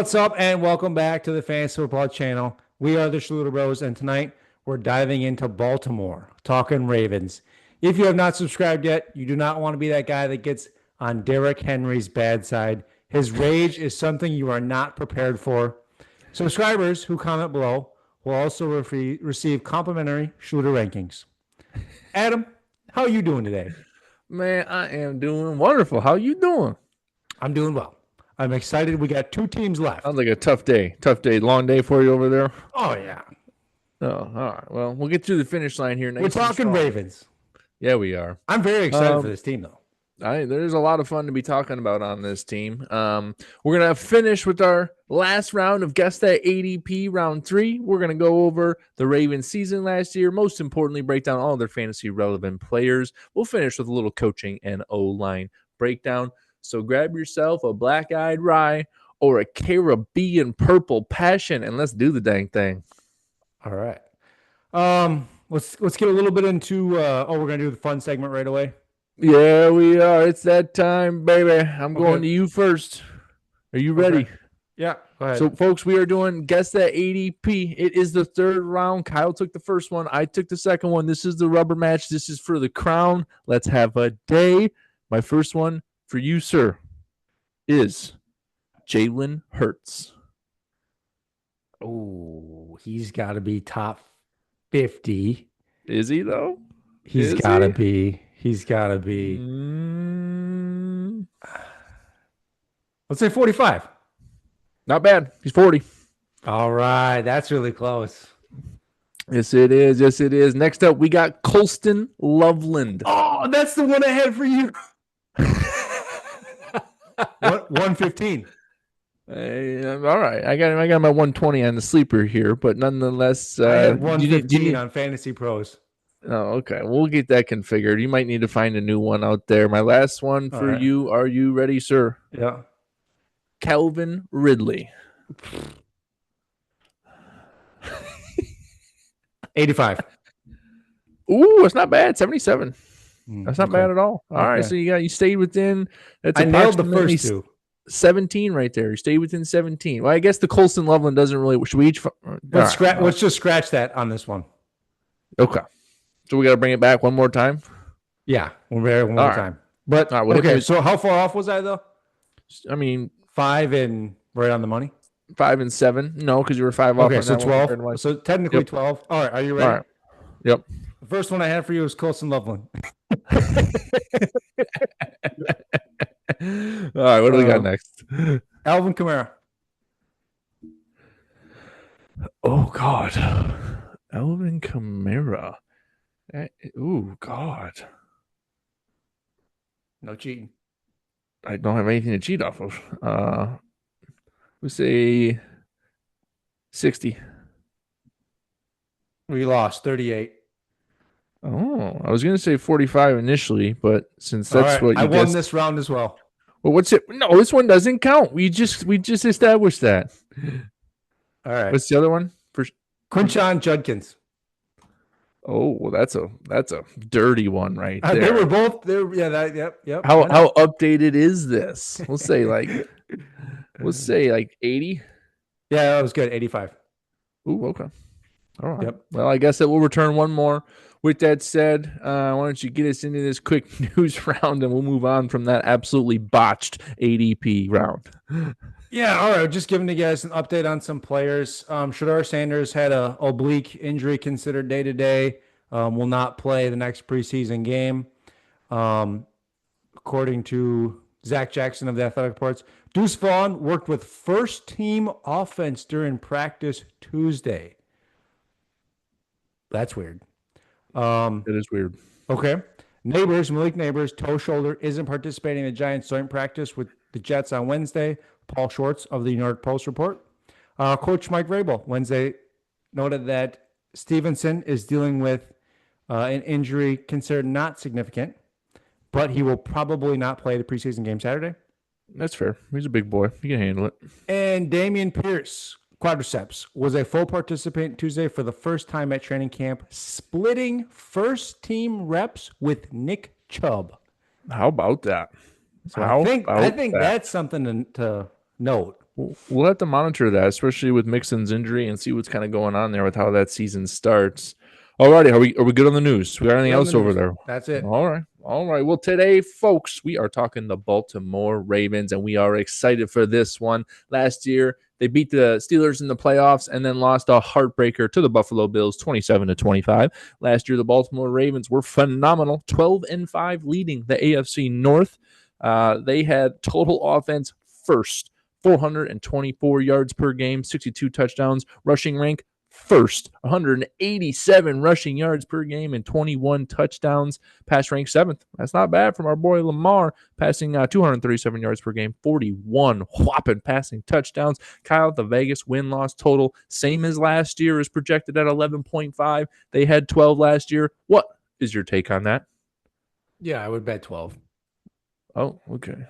What's up, and welcome back to the Fantasy Football Channel. We are the Schluter Bros, and tonight we're diving into Baltimore, talking Ravens. If you have not subscribed yet, you do not want to be that guy that gets on Derrick Henry's bad side. His rage is something you are not prepared for. Subscribers who comment below will also receive complimentary Schluter rankings. Adam, how are you doing today? Man, I am doing wonderful. How you doing? I'm doing well. I'm excited. We got two teams left. Sounds like a tough day. Tough day. Long day for you over there? Oh, yeah. Oh, all right. Well, we'll get to the finish line here. We're talking Ravens. Yeah, we are. I'm very excited for this team, though. There's a lot of fun to be talking about on this team. We're going to finish with our last round of Guess That ADP, round 3. We're going to go over the Ravens season last year. Most importantly, break down all their fantasy relevant players. We'll finish with a little coaching and O-line breakdown. So grab yourself a black-eyed rye or a Caribbean purple passion, and let's do the dang thing. All right. Let's get a little bit into we're gonna do the fun segment right away. Yeah, we are. It's that time, baby. I'm going to you first. Are you ready? Okay. Yeah, go ahead. So, folks, we are doing Guess That ADP. It is the third round. Kyle took the first one. I took the second one. This is the rubber match. This is for the crown. Let's have a day. My first one for you, sir, is Jalen Hurts. Oh, he's got to be top 50. Is he, though? He's got to be. He's got to be. Let's say 45. Not bad. He's 40. All right. That's really close. Yes, it is. Yes, it is. Next up, we got Colston Loveland. Oh, that's the one I had for you. 115. All right, I got my 120 on the sleeper here, but nonetheless, I had 115 on Fantasy Pros. Oh, okay. We'll get that configured. You might need to find a new one out there. My last one for you. Are you ready, sir? Yeah. Calvin Ridley. 85. Ooh, that's not bad. 77. That's not bad at all. All right, so you stayed within. I nailed the first two. 17 right there. You stayed within 17. Well, I guess the Colston Loveland doesn't really. Should we each? Let's just scratch that on this one. Okay. So we got to bring it back one more time. Yeah, one more time. But okay. So how far off was I though? I mean, 5 and right on the money. 5 and 7. No, because you were 5 off. Okay, so 12. So technically 12. All right, are you ready? All right. Yep. The first one I had for you was Colston Loveland. All right, what do we got next? Alvin Kamara. Oh, God. Alvin Kamara. Oh, God. No cheating. I don't have anything to cheat off of. We say 60. We lost 38. Oh, I was going to say 45 initially, but since that's what you won this round as well. Well, what's it? No, this one doesn't count. We just established that. All right. What's the other one? For Quinshon Judkins. Oh, well, that's a dirty one right there. They were both there. Yeah, yep. How updated is this? We'll say like 80. Yeah, that was good. 85. Ooh, okay. All right. Yep. Well, I guess that we'll return one more. With that said, why don't you get us into this quick news round, and we'll move on from that absolutely botched ADP round. Yeah, all right. Just giving you guys an update on some players. Shedeur Sanders had an oblique injury considered day-to-day. Will not play the next preseason game. According to Zach Jackson of the Athletic Reports, Deuce Vaughn worked with first-team offense during practice Tuesday. That's weird. It is weird. Okay. Malik Neighbors, toe shoulder, isn't participating in the Giants joint practice with the Jets on Wednesday. Paul Schwartz of the New York Post report. Coach Mike Vrabel Wednesday noted that Stevenson is dealing with an injury considered not significant, but he will probably not play the preseason game Saturday. That's fair. He's a big boy. He can handle it. And Dameon Pierce, quadriceps, was a full participant Tuesday for the first time at training camp, splitting first-team reps with Nick Chubb. How about that? So I think that's something to note. We'll have to monitor that, especially with Mixon's injury, and see what's kind of going on there with how that season starts. Alrighty, are we good on the news? We got anything else over there? That's it. All right. Well, today, folks, we are talking the Baltimore Ravens, and we are excited for this one. Last year, they beat the Steelers in the playoffs and then lost a heartbreaker to the Buffalo Bills, 27-25. Last year, the Baltimore Ravens were phenomenal, 12-5, leading the AFC North. They had total offense first, 424 yards per game, 62 touchdowns, rushing rank first, 187 rushing yards per game and 21 touchdowns. Pass rank seventh. That's not bad from our boy Lamar, passing 237 yards per game, 41 whopping passing touchdowns. Kyle, the Vegas win-loss total, same as last year, is projected at 11.5. They had 12 last year. What is your take on that? Yeah, I would bet 12. Oh, okay.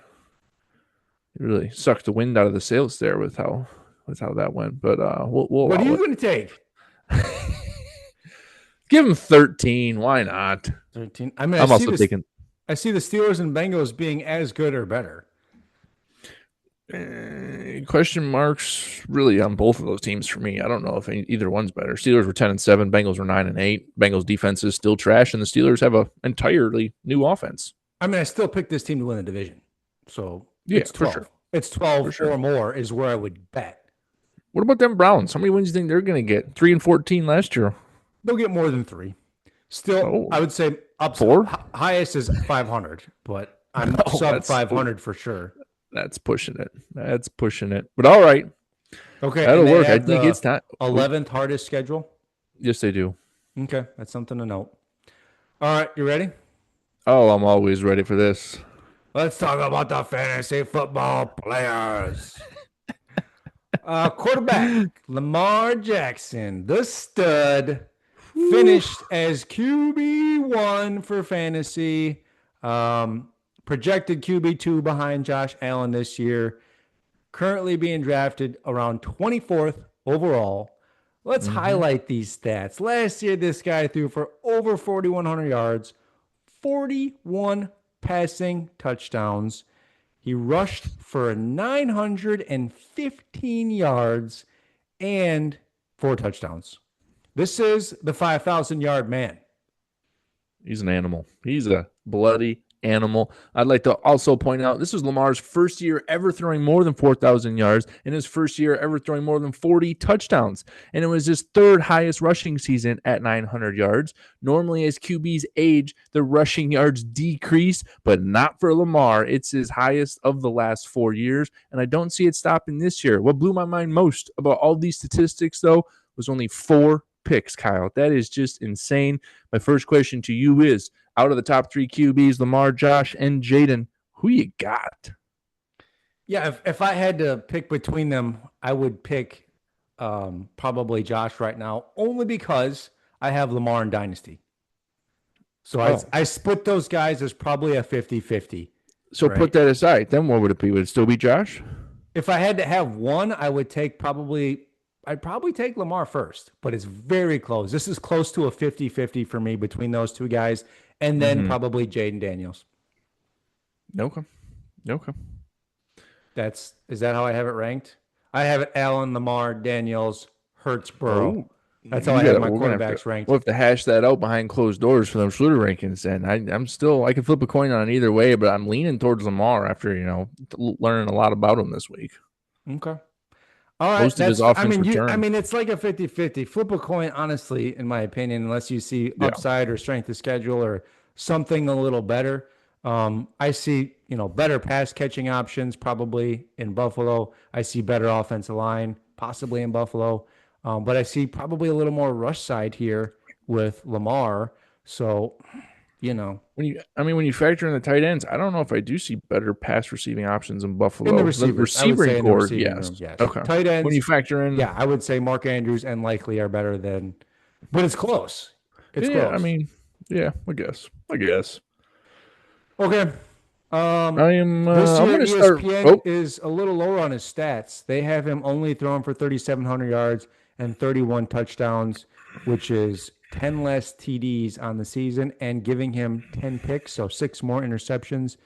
You really sucked the wind out of the sails there with how that went. But we'll what are you going to take? Give him 13. Why not? 13. I mean, I'm also taking. I see the Steelers and Bengals being as good or better. Question marks really on both of those teams for me. I don't know if either one's better. Steelers were 10-7. Bengals were 9-8. Bengals defense is still trash, and the Steelers have an entirely new offense. I mean, I still pick this team to win the division. So yeah, it's 12. For sure. It's 12 or more is where I would bet. What about them Browns? How many wins do you think they're going to get? 3-14 last year. They'll get more than 3. Still, I would say up 4. Highest is 500, but I'm sub 500 for sure. That's pushing it. But all right. Okay. That'll work. I think it's not 11th hardest schedule. Yes, they do. Okay. That's something to note. All right. You ready? Oh, I'm always ready for this. Let's talk about the fantasy football players. Quarterback Lamar Jackson, the stud, finished as QB1 for fantasy. Projected QB2 behind Josh Allen this year. Currently being drafted around 24th overall. Let's highlight these stats. Last year, this guy threw for over 4,100 yards, 41 passing touchdowns. He rushed for 915 yards and 4 touchdowns. This is the 5,000-yard man. He's an animal. He's a bloody animal. I'd like to also point out this was Lamar's first year ever throwing more than 4,000 yards and his first year ever throwing more than 40 touchdowns. And it was his third highest rushing season at 900 yards. Normally, as QBs age, the rushing yards decrease, but not for Lamar. It's his highest of the last 4 years, and I don't see it stopping this year. What blew my mind most about all these statistics, though, was only 4 picks, Kyle. That is just insane. My first question to you is, out of the top 3 QBs, Lamar, Josh, and Jaden, who you got? Yeah, if I had to pick between them, I would pick probably Josh right now, only because I have Lamar in Dynasty. So I split those guys as probably a 50-50. So right? Put that aside. Then what would it be? Would it still be Josh? If I had to have one, I'd probably take Lamar first, but it's very close. This is close to a 50-50 for me between those 2 guys, and then probably Jaden Daniels. Okay. Is that how I have it ranked? I have it Allen, Lamar, Daniels, Hurts, Burrow. That's how I have my quarterbacks ranked. We'll have to hash that out behind closed doors for them Schluter rankings. And I can flip a coin on either way, but I'm leaning towards Lamar after, learning a lot about him this week. Okay. All right. Most of his offense return. It's like a 50-50. Flip a coin, honestly, in my opinion, unless you see upside or strength of schedule or something a little better. I see, better pass catching options probably in Buffalo. I see better offensive line possibly in Buffalo. But I see probably a little more rush side here with Lamar. So, when you factor in the tight ends, I don't know if I do see better pass receiving options in Buffalo. In the receiving core, yes. Yes. Okay. Tight ends. When you factor in, I would say Mark Andrews and Likely are better than, but it's close. It's close. I guess. Okay. This year, ESPN start. is a little lower on his stats. They have him only throwing for 3,700 yards and 31 touchdowns, which is 10 less TDs on the season, and giving him 10 picks, so 6 more interceptions.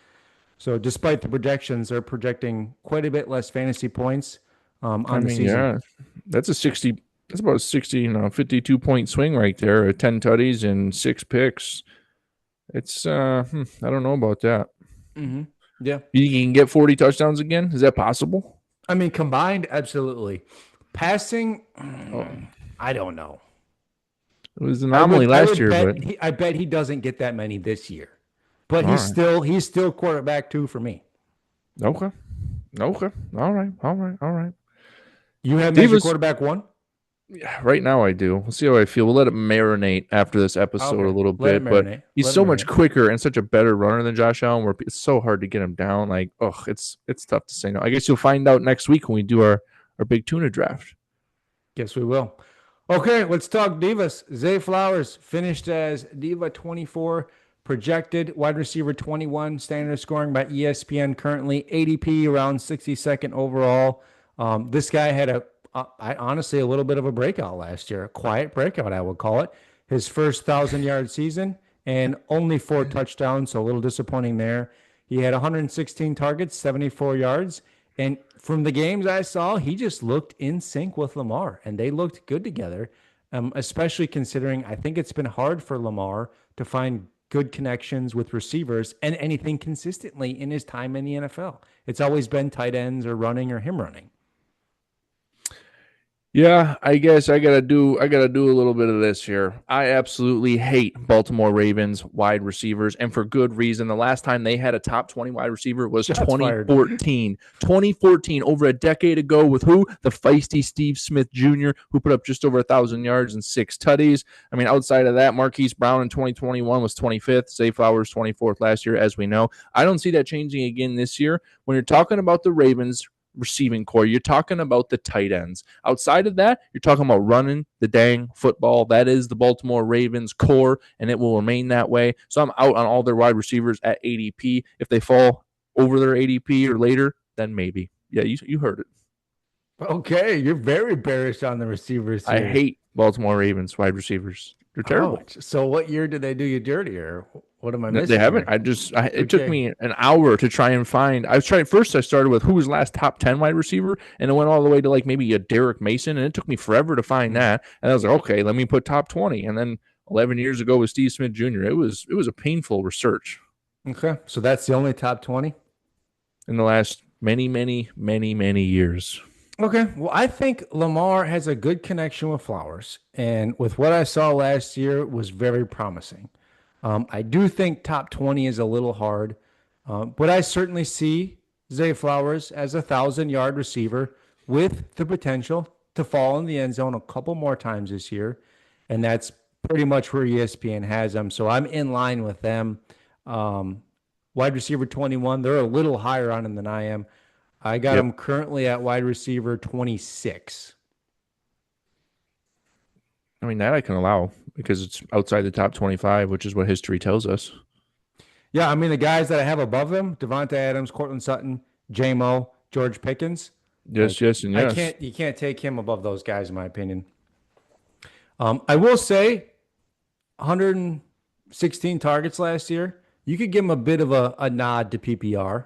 So despite the projections, they're projecting quite a bit less fantasy points. on the season. Yeah, that's a 60. That's about a 60, 52-point swing right there. 10 tutties and 6 picks. It's I don't know about that. Mm-hmm. Yeah. You can get 40 touchdowns again. Is that possible? I mean, combined, absolutely. Passing, Oh, I don't know. it was an anomaly last year, but I bet he doesn't get that many this year. But all right. he's still quarterback 2 for me. Okay. Okay. All right. All right. All right. You have him as your Divas. quarterback 1? Yeah, right now I do. We'll see how I feel. We'll let it marinate after this episode a Okay. little Let it bit. But marinate. he's Let it so much marinate. quicker and such a better runner than Josh Allen, where it's so hard to get him down. Like, it's tough to say no. I guess you'll find out next week when we do our big tuna draft. Guess we will. Okay, let's talk Divas. Zay Flowers finished as Diva 24, projected wide receiver 21, standard scoring by ESPN, currently ADP around 62nd overall. This guy had honestly a little bit of a breakout last year, a quiet breakout, I would call it. His first 1,000-yard season and only 4 touchdowns, so a little disappointing there. He had 116 targets, 74 yards. And from the games I saw, he just looked in sync with Lamar, and they looked good together, especially considering I think it's been hard for Lamar to find good connections with receivers and anything consistently in his time in the NFL. It's always been tight ends or running or him running. Yeah, I guess I gotta do a little bit of this here. I absolutely hate Baltimore Ravens wide receivers, and for good reason. The last time they had a top 20 wide receiver was Shots fired. 2014. 2014, over a decade ago, with who? The feisty Steve Smith Jr., who put up just over 1,000 yards and 6 tutties. I mean, outside of that, Marquise Brown in 2021 was 25th. Zay Flowers 24th last year, as we know. I don't see that changing again this year. When you're talking about the Ravens receiving core, you're talking about the tight ends. Outside of that, you're talking about running the dang football. That is the Baltimore Ravens core, and it will remain that way. So I'm out on all their wide receivers at ADP. If they fall over their ADP or later, then maybe. Yeah, you heard it. Okay, you're very bearish on the receivers here. I hate Baltimore Ravens wide receivers. They're terrible. Oh, so what year did they do you dirty, or what am I missing? They haven't. Here? It took me an hour to try and find. I started with who was last top 10 wide receiver, and it went all the way to like maybe a Derrick Mason, and it took me forever to find that. And I was like, okay, let me put top 20. And then 11 years ago with Steve Smith Jr., it was a painful research. Okay, so that's the only top 20 in the last many years. Okay, well, I think Lamar has a good connection with Flowers, and with what I saw last year was very promising. I do think top 20 is a little hard, but I certainly see Zay Flowers as a 1,000-yard receiver with the potential to fall in the end zone a couple more times this year, and that's pretty much where ESPN has him. So I'm in line with them. Wide receiver 21, they're a little higher on him than I am. I got him currently at wide receiver 26. I mean, that I can allow because it's outside the top 25, which is what history tells us. Yeah, I mean, the guys that I have above him, Devontae Adams, Cortland Sutton, J-Mo, George Pickens. Yes, and yes. You can't take him above those guys, in my opinion. I will say 116 targets last year. You could give him a bit of a nod to PPR.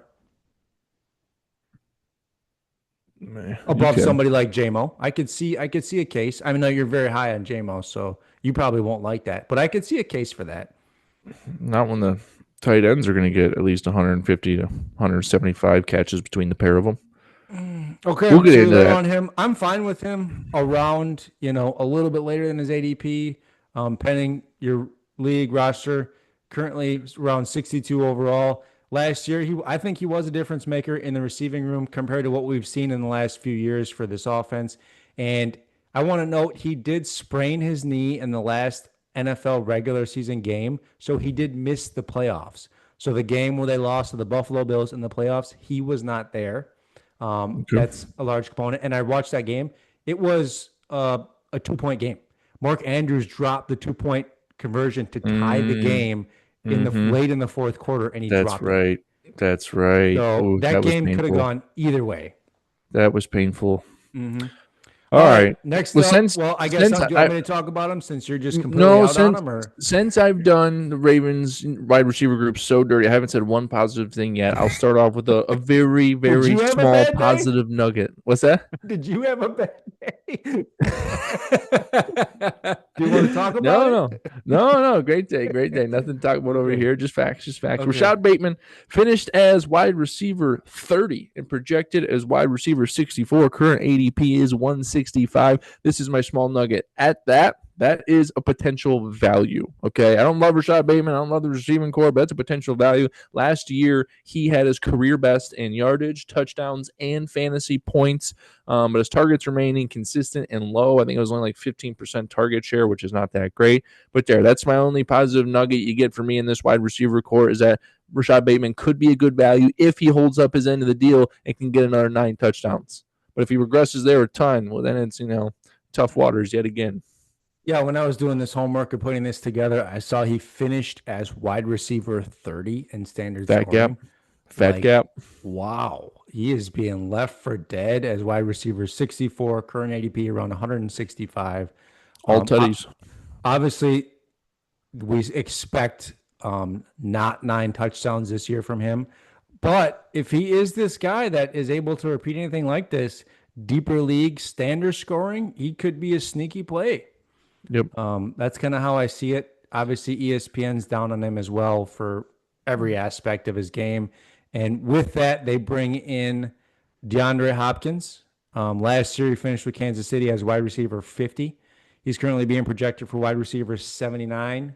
Above somebody like J-Mo. I could see a case. I mean, no, you're very high on J-Mo, so you probably won't like that. But I could see a case for that. Not when the tight ends are going to get at least 150 to 175 catches between the pair of them. Okay, we'll get into that. On him. I'm fine with him around, a little bit later than his ADP, pending your league roster. Currently around 62 overall. Last year, I think he was a difference maker in the receiving room compared to what we've seen in the last few years for this offense. And I want to note he did sprain his knee in the last NFL regular season game, so he did miss the playoffs. So the game where they lost to the Buffalo Bills in the playoffs, he was not there. That's a large component. And I watched that game. It was a 2-point game. Mark Andrews dropped the 2-point conversion to tie the game in the late in the fourth quarter, and he dropped it. That's right. So that game could have gone either way. That was painful. Mm-hmm. All right. Next Well, up, since well, I guess since do you want me to talk about him since you're just completely no out on since him, or since I've done the Ravens wide receiver group so dirty, I haven't said one positive thing yet. I'll start off with a very did very you have a small bad day? positive nugget. What's that? Did you have a bad day? Do you want to talk about No, it? no. Great day, great day. Nothing to talk about over Okay. here. Just facts, just facts. Okay. Rashod Bateman finished as wide receiver 30 and projected as wide receiver 64. Current ADP is 165. This is my small nugget. At that is a potential value. Okay. I don't love Rashod Bateman. I don't love the receiving core, but that's a potential value. Last year, he had his career best in yardage, touchdowns, and fantasy points. But his targets remaining consistent and low. I think it was only like 15% target share, which is not that great. But that's my only positive nugget you get from me in this wide receiver core is that Rashod Bateman could be a good value if he holds up his end of the deal and can get another 9 touchdowns. But if he regresses there a ton, well, then it's, tough waters yet again. Yeah, when I was doing this homework and putting this together, I saw he finished as wide receiver 30 in standard Fat gap. scoring. Fat gap. Wow. He is being left for dead as wide receiver 64, current ADP around 165. All tutties. Obviously, we expect not 9 touchdowns this year from him. But if he is this guy that is able to repeat anything like this, deeper league standard scoring, he could be a sneaky play. Yep. That's kind of how I see it. Obviously, ESPN's down on him as well for every aspect of his game. And with that, they bring in DeAndre Hopkins. Last year, he finished with Kansas City as wide receiver 50. He's currently being projected for wide receiver 79.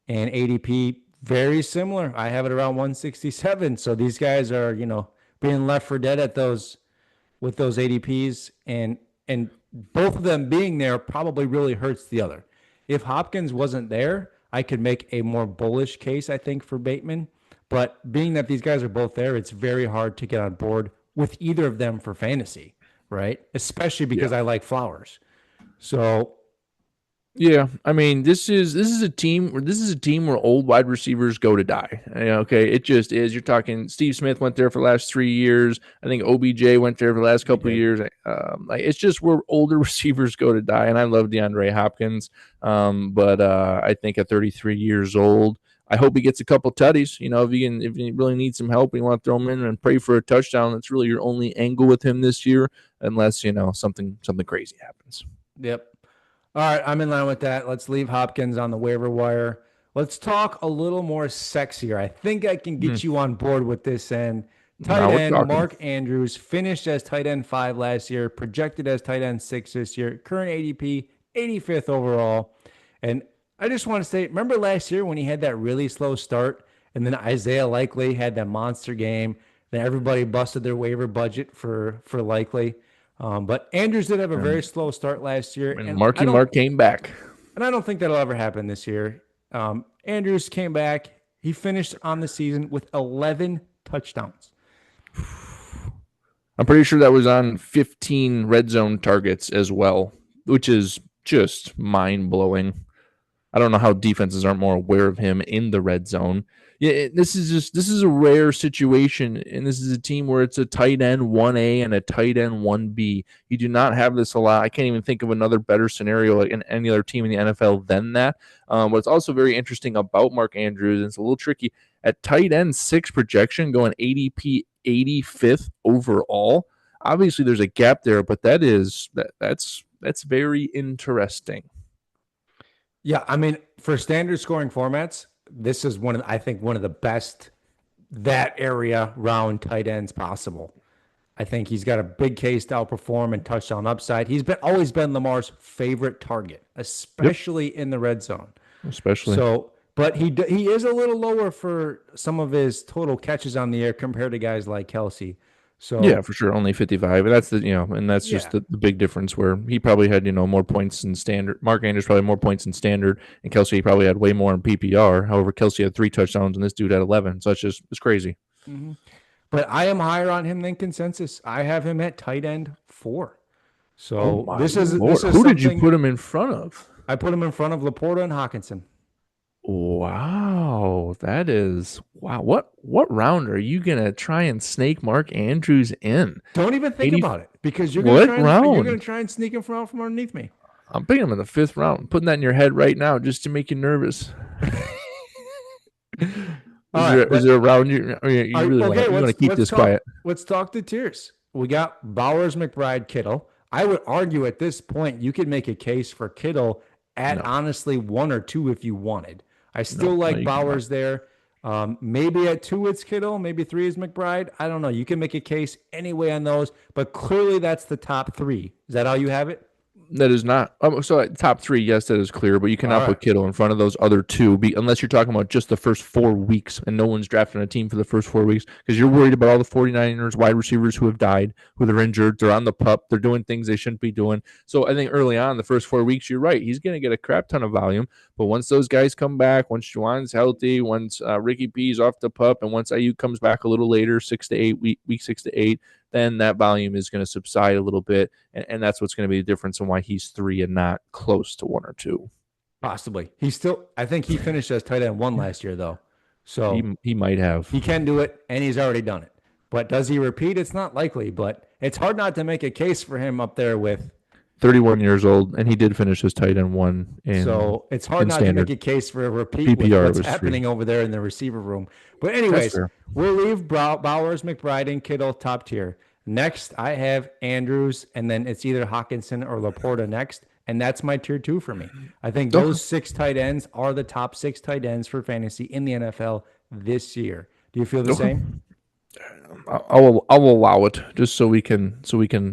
And ADP, very similar. I have it around 167. So these guys are, being left for dead at those with those ADPs. And both of them being there probably really hurts the other. If Hopkins wasn't there, I could make a more bullish case, I think, for Bateman. But being that these guys are both there, it's very hard to get on board with either of them for fantasy, right? Especially because I like Flowers. So yeah, I mean, this is a team where old wide receivers go to die. Okay, it just is. You're talking Steve Smith went there for the last 3 years. I think OBJ went there for the last couple of years. It's just where older receivers go to die. And I love DeAndre Hopkins, but I think at 33 years old, I hope he gets a couple tutties. If you really need some help, you want to throw him in and pray for a touchdown. That's really your only angle with him this year, unless something crazy happens. Yep. All right, I'm in line with that. Let's leave Hopkins on the waiver wire. Let's talk a little more sexier. I think I can get you on board with this end. Tight end Mark Andrews finished as tight end 5 last year, projected as tight end 6 this year. Current ADP 85th overall. And I just want to say, remember last year when he had that really slow start, and then Isaiah Likely had that monster game. Then everybody busted their waiver budget for Likely. But Andrews did have a very slow start last year. And Mark came back. And I don't think that'll ever happen this year. Andrews came back. He finished on the season with 11 touchdowns. I'm pretty sure that was on 15 red zone targets as well, which is just mind-blowing. I don't know how defenses aren't more aware of him in the red zone. Yeah, this is a rare situation, and this is a team where it's a tight end 1A and a tight end 1B. You do not have this a lot. I can't even think of another better scenario in any other team in the NFL than that. What's also very interesting about Mark Andrews, and it's a little tricky, at tight end 6 projection, going ADP 85th overall. Obviously, there's a gap there, but that's very interesting. Yeah, I mean, for standard scoring formats, this is one of the best that area round tight ends possible. I think he's got a big case to outperform and touchdown upside. He's always been Lamar's favorite target, especially in the red zone. But he is a little lower for some of his total catches on the air compared to guys like Kelsey. So yeah, for sure, only 55. And that's just the big difference where he probably had more points in standard. Mark Andrews probably more points in standard, and Kelsey probably had way more in PPR. However, Kelsey had 3 touchdowns, and this dude had 11. So it's crazy. Mm-hmm. But I am higher on him than consensus. I have him at tight end 4. So this is who did you put him in front of? I put him in front of Laporta and Hawkinson. Wow, that is Wow, what round are you gonna try and snake Mark Andrews in? Don't even think 80, about it because what you're gonna round? try and sneak him from underneath me. I'm picking him in the 5th round. I'm putting that in your head right now just to make you nervous. All right, Is there a round you really okay. want to keep this quiet? Let's talk the tiers. We got Bowers, McBride, Kittle. I would argue at this point you could make a case for Kittle at No, honestly 1 or 2 if you wanted. I still no, like you cannot. Bowers there. Maybe at 2 it's Kittle, maybe 3 is McBride. I don't know. You can make a case anyway on those, but clearly that's the top 3. Is that how you have it? That is not. So at top 3, yes, that is clear, but you All cannot right. put Kittle in front of those other 2 unless you're talking about just the first 4 weeks and no one's drafting a team for the first 4 weeks because you're worried about all the 49ers wide receivers who have died, who are injured, they're on the pup, they're doing things they shouldn't be doing. So I think early on, the first 4 weeks, you're right. He's going to get a crap ton of volume, but once those guys come back, once Juwan's healthy, once Ricky P's off the pup, and once Ayuk comes back a little later, 6 to 8, week 6 to 8, then that volume is going to subside a little bit. And that's what's going to be the difference in why he's 3 and not close to 1 or 2. Possibly. I think he finished as tight end 1 last year, though. So He might have. he can do it, and he's already done it. But does he repeat? It's not likely, but it's hard not to make a case for him up there with. 31 years old, and he did finish his tight end 1 So it's hard not standard. to make a case for a repeat with PPR what's was happening 3. over there in the receiver room. But anyways, we'll leave Bowers, McBride, and Kittle top tier. Next, I have Andrews, and then it's either Hawkinson or Laporta next, and that's my tier 2 for me. I think those 6 tight ends are the top 6 tight ends for fantasy in the NFL this year. Do you feel the same? I'll allow it just so we can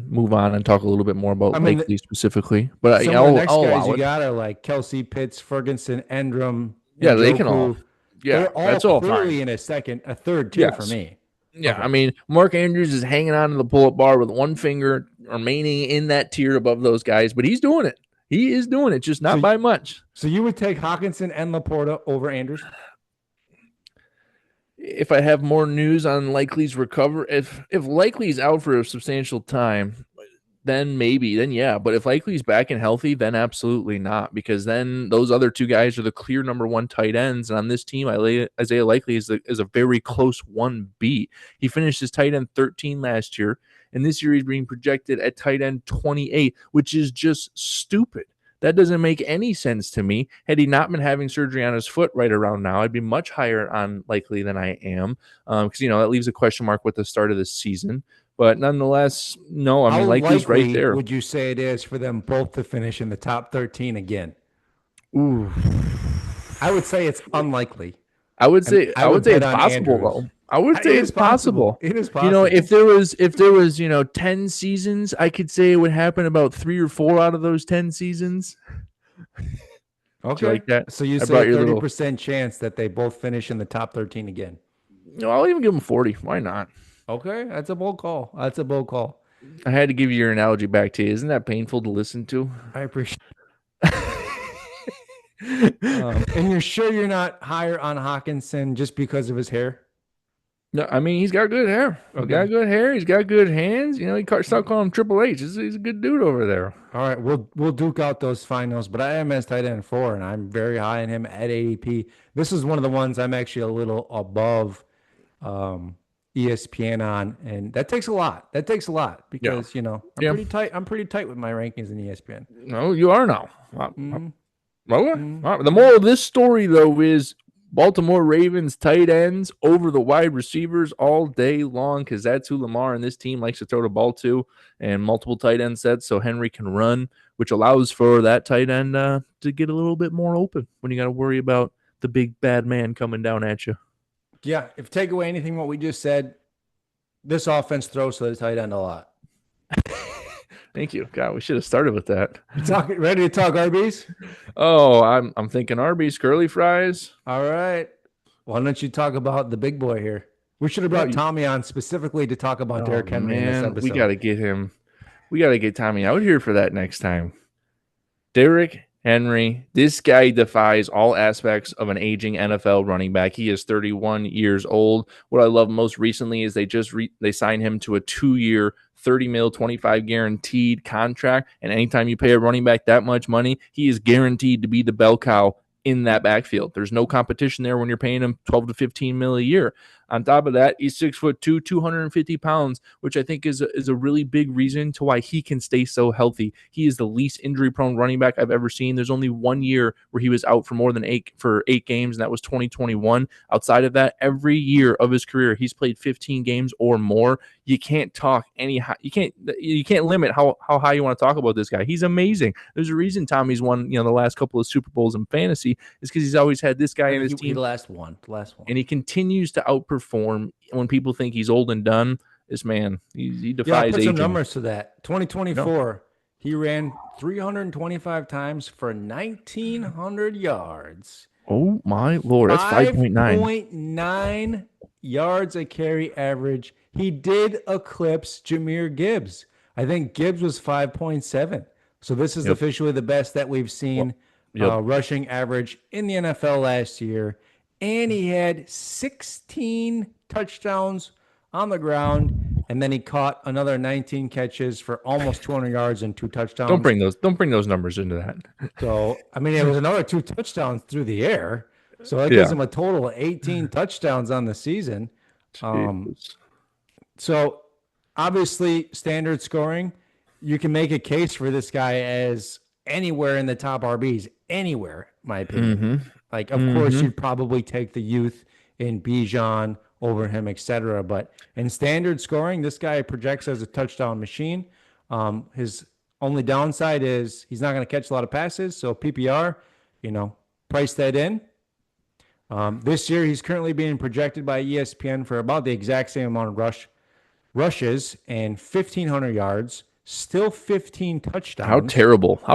move on and talk a little bit more about Lakely specifically. But some of the next I'll guys allow you it. got are like Kelsey, Pitts, Ferguson, Endrum. Yeah, Njoku. they can all. Yeah, They're all that's all clearly fine. in a third tier for me. Yeah, okay. I mean, Mark Andrews is hanging on to the pull-up bar with one finger remaining in that tier above those guys, but he's doing it. He is doing it, just not by much. So you would take Hawkinson and Laporta over Andrews? If I have more news on Likely's recover, if Likely's out for a substantial time, then maybe, then yeah. But if Likely's back and healthy, then absolutely not, because then those other 2 guys are the clear number 1 tight ends. And on this team, Isaiah Likely is a very close 1B. He finished his tight end 13 last year, and this year he's being projected at tight end 28, which is just stupid. That doesn't make any sense to me. Had he not been having surgery on his foot right around now, I'd be much higher on Likely than I am, because that leaves a question mark with the start of the season. But nonetheless, no, I mean, Likely's right there. Would you say it is for them both to finish in the top 13 again? Ooh, I would say it's unlikely. I would say it's possible though. I would say it's possible. It is possible. If there was 10 seasons, I could say it would happen about 3 or 4 out of those 10 seasons. Okay. Like that? So you say 30% chance that they both finish in the top 13 again. No, I'll even give them 40. Why not? Okay, that's a bold call. I had to give you your analogy back to you. Isn't that painful to listen to? I appreciate and you're sure you're not higher on Hawkinson just because of his hair? No, I mean, he's got good hair. He's got good hair. He's got good hands. You start calling him Triple H. He's a good dude over there. All right, we'll duke out those finals, but I am as tight end 4, and I'm very high on him at ADP. This is one of the ones I'm actually a little above ESPN on, and that takes a lot. Because I'm pretty tight with my rankings in ESPN. No, you are now. The moral of this story, though, is Baltimore Ravens tight ends over the wide receivers all day long, because that's who Lamar and this team likes to throw the ball to, and multiple tight end sets so Henry can run, which allows for that tight end to get a little bit more open when you got to worry about the big bad man coming down at you. Yeah, if take away anything what we just said, this offense throws to the tight end a lot. Thank you. God, we should have started with that. Ready to talk RBs? Oh, I'm thinking Arby's, curly fries. All right. Why don't you talk about the big boy here? We should have brought Tommy on specifically to talk about Derrick Henry in this episode. We got to get him. We got to get Tommy out here for that next time. Derrick Henry, this guy defies all aspects of an aging NFL running back. He is 31 years old. What I love most recently is they signed him to a 2-year, $30 million, 25 guaranteed contract. And anytime you pay a running back that much money, he is guaranteed to be the bell cow in that backfield. There's no competition there when you're paying him 12 to 15 mil a year. On top of that, he's 6'2", 250 pounds, which I think is a really big reason to why he can stay so healthy. He is the least injury-prone running back I've ever seen. There's only 1 year where he was out for more than 8 games, and that was 2021. Outside of that, every year of his career, he's played 15 games or more. You can't talk you can't limit how high you want to talk about this guy. He's amazing. There's a reason Tommy's won, the last couple of Super Bowls in fantasy is because he's always had this guy in his team. The last one. And he continues to outperform when people think he's old and done. This man, he defies put aging. some numbers to that. 2024, he ran 325 times for 1,900 yards. Oh, my Lord. That's 5.9. 5.9 yards a carry average. He did eclipse Jahmyr Gibbs. I think Gibbs was 5.7. So this is officially the best that we've seen rushing average in the NFL last year. And he had 16 touchdowns on the ground, and then he caught another 19 catches for almost 200 yards and 2 touchdowns. Don't bring those numbers into that. So, I mean, it was another 2 touchdowns through the air. So that gives him a total of 18 touchdowns on the season. So obviously, standard scoring, you can make a case for this guy as anywhere in the top RBs, anywhere, in my opinion. Mm-hmm. Like, of course, you'd probably take the youth in Bijan over him, etc. But in standard scoring, this guy projects as a touchdown machine. His only downside is he's not going to catch a lot of passes. So PPR, price that in. This year, he's currently being projected by ESPN for about the exact same amount of rushes and 1,500 yards. Still 15 touchdowns. How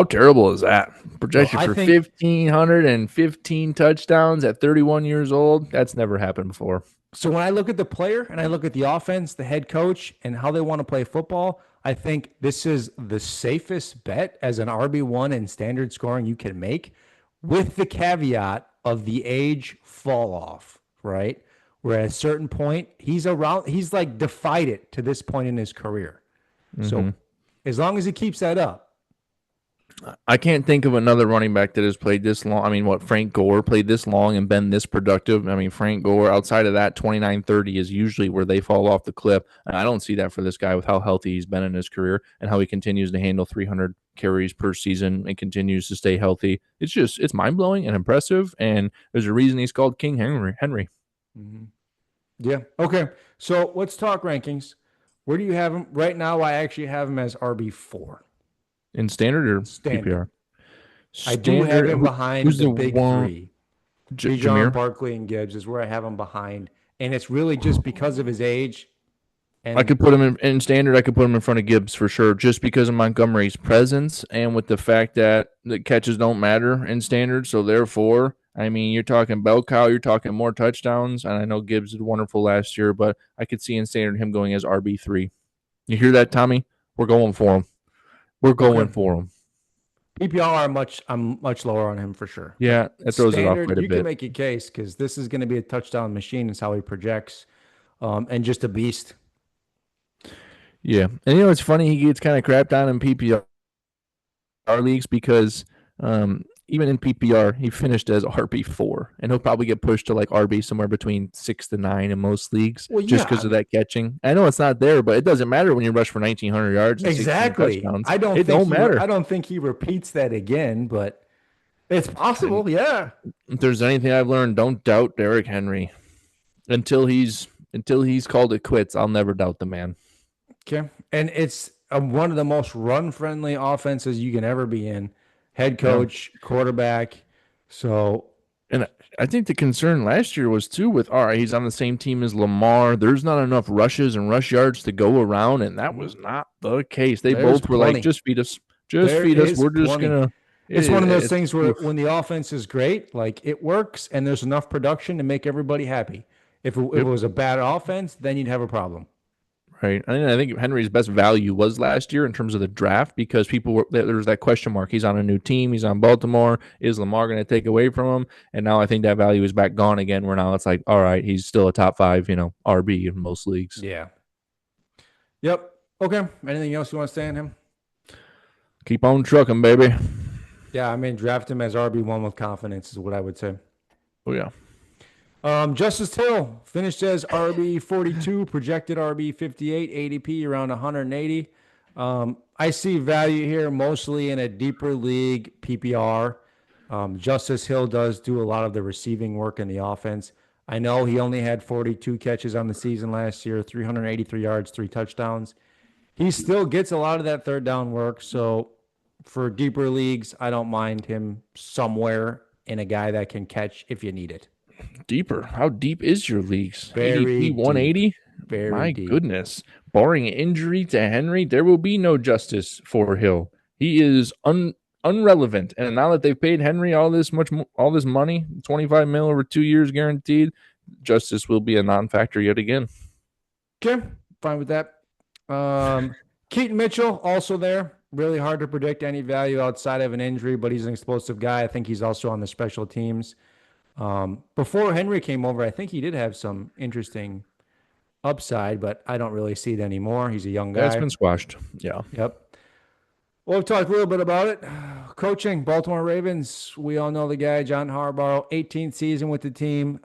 terrible is that? Projected for 1,515 touchdowns at 31 years old. That's never happened before. So when I look at the player and I look at the offense, the head coach, and how they want to play football, I think this is the safest bet as an RB1 in standard scoring you can make, with the caveat of the age fall off, right? Where at a certain point, he's like defied it to this point in his career. Mm-hmm. So as long as he keeps that up. I can't think of another running back that has played this long. I mean, Frank Gore played this long and been this productive. I mean, Frank Gore, outside of that, 29-30 is usually where they fall off the cliff. And I don't see that for this guy with how healthy he's been in his career and how he continues to handle 300 carries per season and continues to stay healthy. It's mind-blowing and impressive. And there's a reason he's called King Henry. Mm-hmm. Yeah. Okay. So let's talk rankings. Where do you have him? Right now, I actually have him as RB4. In standard or standard? PPR? I do have him behind the big three. Jahmyr, Barkley, and Gibbs is where I have him behind. And it's really just because of his age. And I could put him in standard. I could put him in front of Gibbs for sure, just because of Montgomery's presence and with the fact that the catches don't matter in standard. So therefore, I mean, you're talking bell cow, you're talking more touchdowns. And I know Gibbs did wonderful last year, but I could see in standard him going as RB3. You hear that, Tommy? We're going for him. We're going for him. PPR, I'm much lower on him for sure. Yeah, that throws it off quite a bit. You can make a case because this is going to be a touchdown machine. Is how he projects, and just a beast. Yeah, and it's funny, he gets kind of crapped on in PPR leagues because even in PPR, he finished as RB4, and he'll probably get pushed to like RB somewhere between 6 to 9 in most leagues, just because of that catching. I know it's not there, but it doesn't matter when you rush for 1,900 yards. Exactly. I don't matter. I don't think he repeats that again, but it's possible. Yeah. If there's anything I've learned, don't doubt Derrick Henry until he's called it quits. I'll never doubt the man. Okay, and it's one of the most run-friendly offenses you can ever be in. Head coach, quarterback. So, and I think the concern last year was too with, all right, he's on the same team as Lamar. There's not enough rushes and rush yards to go around, and that was not the case. They both were like, just feed us. Feed us. We're just going to. It's one of those things where when the offense is great, like it works, and there's enough production to make everybody happy. If it was a bad offense, then you'd have a problem. Right. I think Henry's best value was last year in terms of the draft because there was that question mark. He's on a new team. He's on Baltimore. Is Lamar going to take away from him? And now I think that value is back gone again, where now it's like, all right, he's still a top 5, RB in most leagues. Yeah. Yep. Okay. Anything else you want to say on him? Keep on trucking, baby. Yeah, I mean, draft him as RB1 with confidence is what I would say. Oh yeah. Justice Hill finished as RB 42, projected RB 58, ADP around 180. I see value here mostly in a deeper league PPR. Justice Hill does do a lot of the receiving work in the offense. I know he only had 42 catches on the season last year, 383 yards, 3 touchdowns. He still gets a lot of that third down work. So for deeper leagues, I don't mind him somewhere in a guy that can catch if you need it. Deeper. How deep is your leagues? Very ADP deep. 180? Very My deep. goodness. Barring injury to Henry, there will be no justice for Hill. He is unrelevant. And now that they've paid Henry all this money, 25 mil over 2 years guaranteed, justice will be a non-factor yet again. Okay, fine with that. Keaton Mitchell also there. Really hard to predict any value outside of an injury, but he's an explosive guy. I think he's also on the special teams. Before Henry came over, I think he did have some interesting upside, but I don't really see it anymore. He's a young That's guy. been squashed. Yeah. Yep. Well, we've talked a little bit about it. Coaching, Baltimore Ravens. We all know the guy, John Harbaugh, 18th season with the team.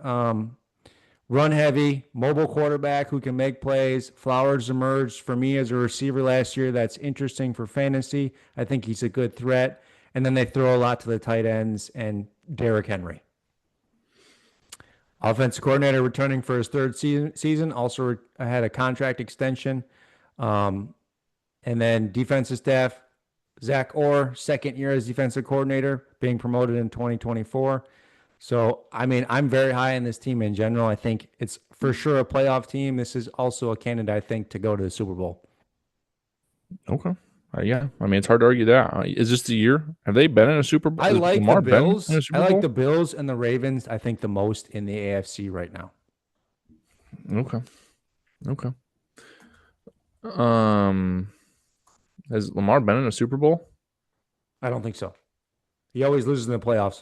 Run heavy, mobile quarterback who can make plays. Flowers emerged for me as a receiver last year. That's interesting for fantasy. I think he's a good threat. And then they throw a lot to the tight ends and Derrick Henry. Offensive coordinator returning for his third season, also had a contract extension. And then defensive staff, Zach Orr, second year as defensive coordinator, being promoted in 2024. So, I mean, I'm very high in this team in general. I think it's for sure a playoff team. This is also a candidate, I think, to go to the Super Bowl. Okay. Yeah. I mean, it's hard to argue that. Is this the year? Have they been in a Super Bowl? I Has like the Lamar been in Bills. a I Super like Bowl? the Bills and the Ravens, I think, the most in the AFC right now. Okay. Okay. Um, has Lamar been in a Super Bowl? I don't think so. He always loses in the playoffs.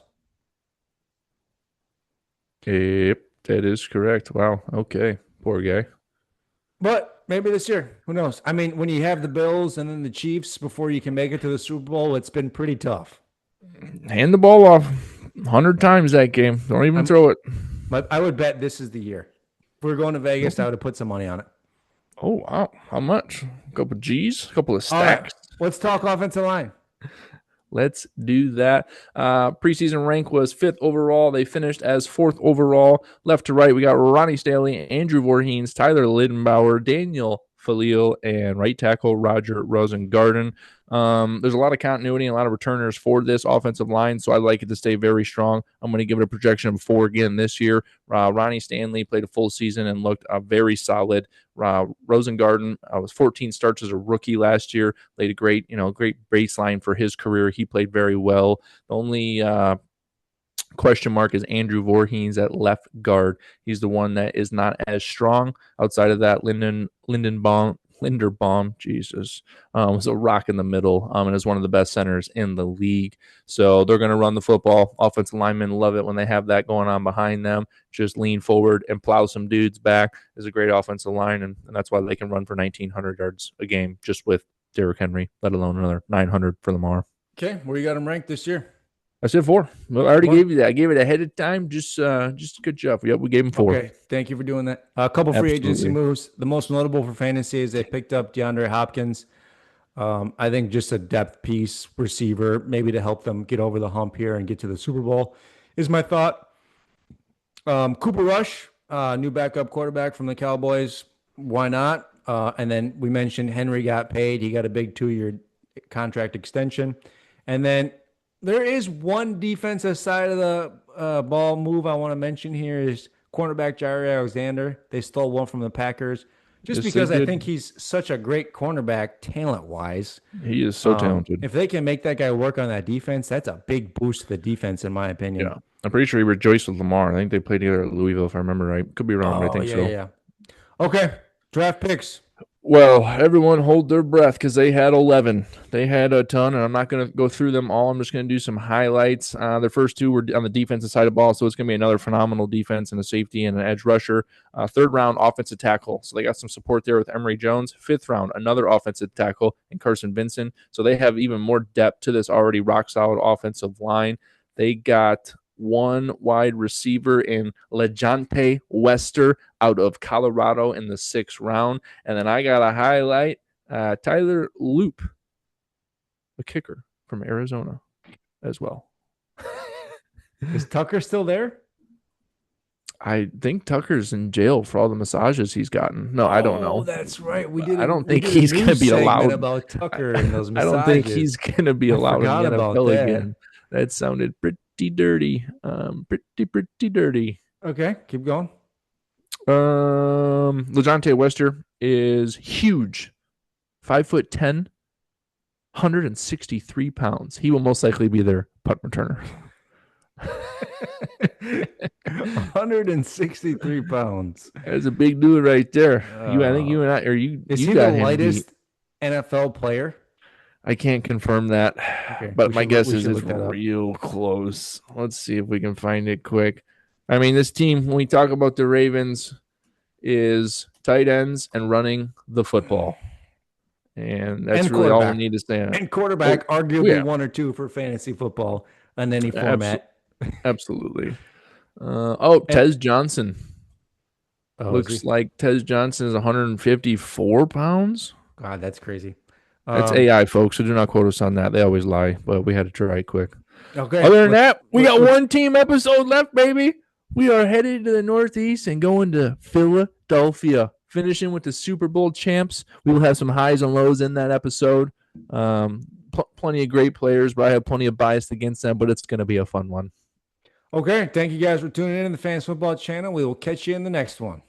Yep, that is correct. Wow. Okay. Poor guy. But maybe this year. Who knows? I mean, when you have the Bills and then the Chiefs before you can make it to the Super Bowl, it's been pretty tough. Hand the ball off 100 times that game. Don't even throw it. But I would bet this is the year. If we're going to Vegas, Okay. I would have put some money on it. Oh, wow. How much? A couple G's? A couple of All right. stacks? Let's talk offensive line. Let's do that. Preseason rank was 5th overall. They finished as 4th overall. Left to right, we got Ronnie Stanley, Andrew Voorhees, Tyler Lidenbauer, Daniel Falil, and right tackle Roger Rosengarten. There's a lot of continuity and a lot of returners for this offensive line, so I like it to stay very strong. I'm going to give it a projection of 4 again this year. Ronnie Stanley played a full season and looked very solid. Rosengarten was 14 starts as a rookie last year, laid a great baseline for his career. He played very well. The only question mark is Andrew Voorhees at left guard. He's the one that is not as strong. Outside of that, Linderbaum, Jesus, was a rock in the middle and is one of the best centers in the league. So they're going to run the football. Offensive linemen love it when they have that going on behind them. Just lean forward and plow some dudes back. Is a great offensive line, and that's why they can run for 1,900 yards a game just with Derrick Henry, let alone another 900 for Lamar. Okay, where you got him ranked this year? I said 4. Well, I already gave you that. I gave it ahead of time. Just good job. Yep, we gave him 4. Okay, thank you for doing that. A couple free agency moves. The most notable for fantasy is they picked up DeAndre Hopkins. I think just a depth piece receiver, maybe to help them get over the hump here and get to the Super Bowl, is my thought. Cooper Rush, new backup quarterback from the Cowboys. Why not? And then we mentioned Henry got paid. He got a big 2-year contract extension. And then there is one defensive side of the ball move I want to mention here is cornerback Jair Alexander. They stole one from the Packers just because I think he's such a great cornerback talent-wise. He is so talented. If they can make that guy work on that defense, that's a big boost to the defense, in my opinion. Yeah. I'm pretty sure he rejoiced with Lamar. I think they played together at Louisville, if I remember right. Could be wrong, but I think so. Yeah. Okay, draft picks. Well, everyone hold their breath because they had 11. They had a ton, and I'm not going to go through them all. I'm just going to do some highlights. Their first two were on the defensive side of the ball, so it's going to be another phenomenal defense and a safety and an edge rusher. Third round, offensive tackle. So they got some support there with Emory Jones. Fifth round, another offensive tackle and Carson Vincent. So they have even more depth to this already rock-solid offensive line. They got one wide receiver in Lejante Wester out of Colorado in the 6th round. And then I got to highlight Tyler Loop, the kicker from Arizona as well. Is Tucker still there? I think Tucker's in jail for all the massages he's gotten. No, I don't know. Oh, that's right. We did. I don't think he's going to be allowed about Tucker and those massages. I don't think he's going to be allowed in the NFL again. That sounded pretty dirty. Pretty dirty. Okay, keep going. Lejante Wester is huge. 5'10", 163 pounds. He will most likely be their punt returner. 163 pounds. That's a big dude right there. I think you and I, or you. Is you he got the lightest NFL player? I can't confirm that, okay, but my guess is it's real close. Let's see if we can find it quick. I mean, this team, when we talk about the Ravens, is tight ends and running the football. And that's really all we need to say. And quarterback, arguably one or two for fantasy football in any format. Absolutely. Tez Johnson. Looks like Tez Johnson is 154 pounds. God, that's crazy. That's AI, folks, so do not quote us on that. They always lie, but we had to try quick. Okay. Other than that, we got one team episode left, baby. We are headed to the Northeast and going to Philadelphia, finishing with the Super Bowl champs. We will have some highs and lows in that episode. Plenty of great players, but I have plenty of bias against them, but it's going to be a fun one. Okay. Thank you guys for tuning in to the Fans Football channel. We will catch you in the next one.